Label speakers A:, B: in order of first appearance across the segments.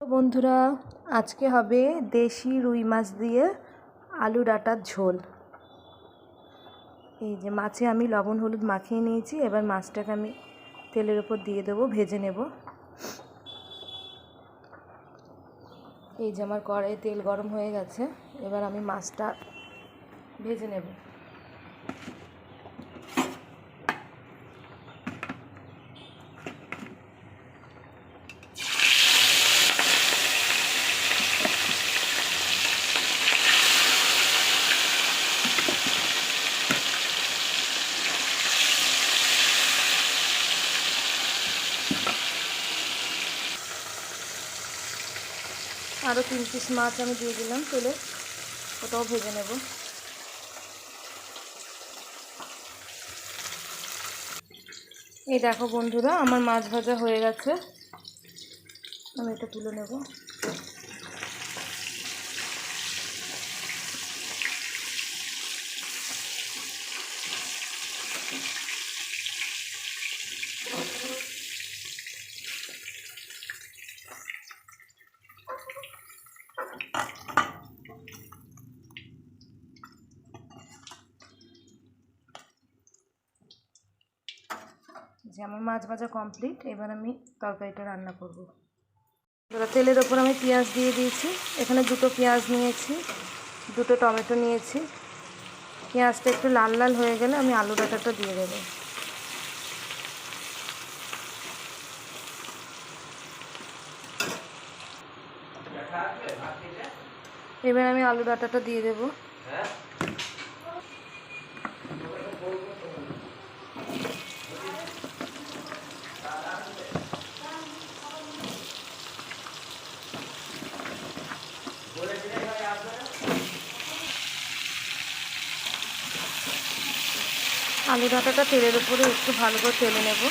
A: তো বন্ধুরা, আজকে হবে দেশি রুই মাছ দিয়ে আলু ডাঁটার ঝোল। এই যে মাছে আমি লবণ হলুদ মাখিয়ে নিয়েছি। এবার মাছটাকে আমি তেলের উপর দিয়ে দেবো, ভেজে নেব। এই যে আমার কড়াইয়ে তেল গরম হয়ে গেছে। এবার আমি মাছটা ভেজে নেব। আরও 3 পিস মাছ আমি দিয়ে দিলাম তেলে, ওটাও ভেজে নেব। এই দেখো বন্ধুরা, আমার মাছ ভাজা হয়ে গেছে। আমি এটা তুলে নেব। যে আমার মাছ ভাজা কমপ্লিট। এবার আমি তরকারিটা রান্না করব। তেলের ওপর আমি পেঁয়াজ দিয়ে দিয়েছি। এখানে 2টো পেঁয়াজ নিয়েছি, 2টো টমেটো নিয়েছি। পেঁয়াজটা একটু লাল লাল হয়ে গেলে আমি আলু ডাঁটাটা দিয়ে দেবো। এবার আমি আলু ডাঁটাটা দিয়ে দেবো। আলু ডাঁটাটা তেলের উপরে একটু ভালো করে তেলে নেব।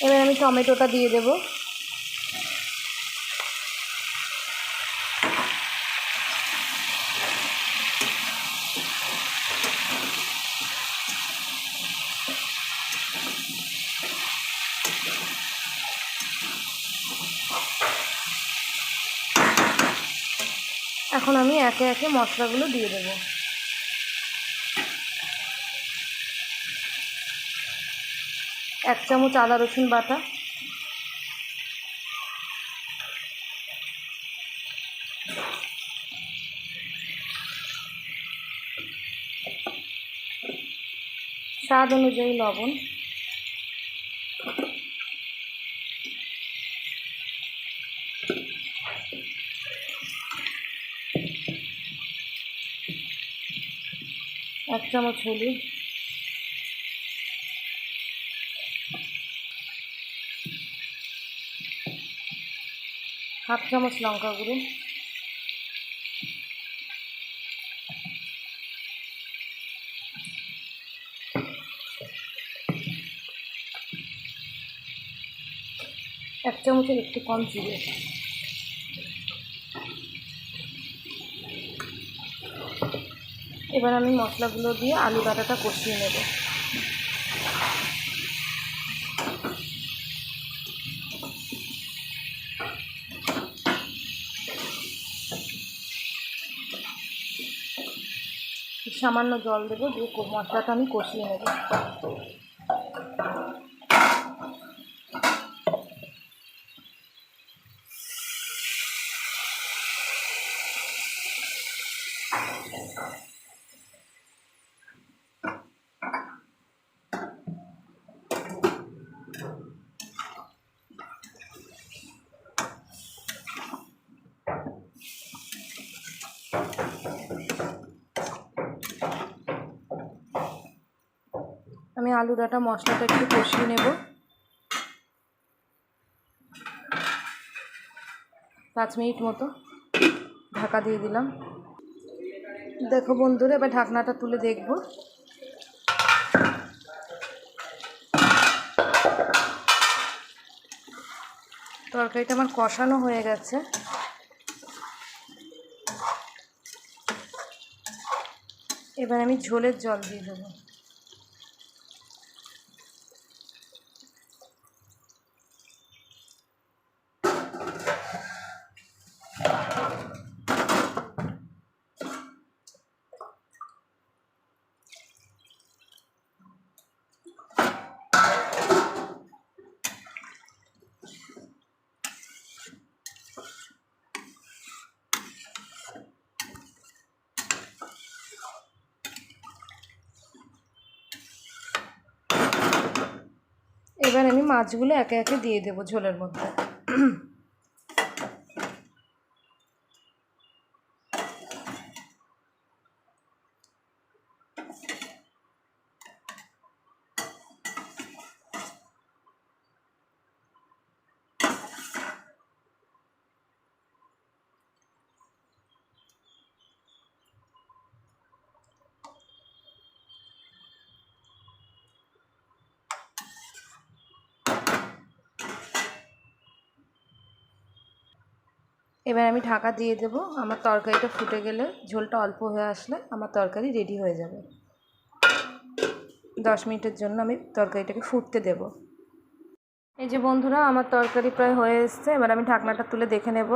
A: এবার আমি টমেটোটা দিয়ে দেবো। এখন আমি একে একে মশলাগুলো দিয়ে দেবো। 1 চামচ আদা রসুন বাটা, স্বাদ অনুযায়ী লবণ, এক চামচ হলুদ, হাফ চামচ লঙ্কা গুঁড়ো, এক চামচের একটু কম জিরে। এবার আমি মশলাগুলো দিয়ে আলু ডাঁটাটা কষিয়ে নেব। সামান্য জল দেবো, দিয়ে মশলাটা আমি কষিয়ে নেব। আমি আলু ডাঁটা মশলাটা একটু কষিয়ে নেব। 5 মিনিট মতো ঢাকা দিয়ে দিলাম। দেখো বন্ধুরা, এবার ঢাকনাটা তুলে দেখব। তরকারিটা আমার কষানো হয়ে গেছে। এবার আমি ঝোলের জল দিয়ে দেবো। এবার আমি মাছগুলো একে একে দিয়ে দেবো ঝোলের মধ্যে। এবার আমি ঢাকা দিয়ে দেব। আমার তরকারিটা ফুটে গেলে, ঝোলটা অল্প হয়ে আসলে আমার তরকারি রেডি হয়ে যাবে। 10 মিনিটের জন্য আমি তরকারিটাকে ফুটতে দেব। এই যে বন্ধুরা, আমার তরকারি প্রায় হয়ে এসছে। এবার আমি ঢাকনাটা তুলে দেখে নেব।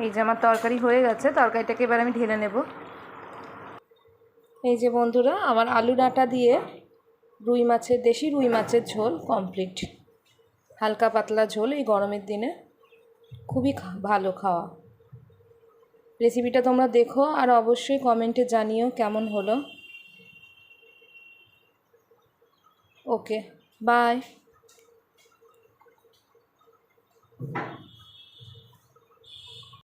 A: এই যে আমার তরকারি হয়ে গেছে, তরকারিটাকে এবার আমি ঢেলে নেব। এই যে বন্ধুরা, আমার আলু ডাঁটা দিয়ে দেশি রুই মাছের ঝোল কমপ্লিট। হালকা পাতলা ঝোল এই গরমের দিনে খুবই ভালো খাওয়া। রেসিপিটা তোমরা দেখো আর অবশ্যই কমেন্টে জানিও কেমন হলো। ওকে, বাই।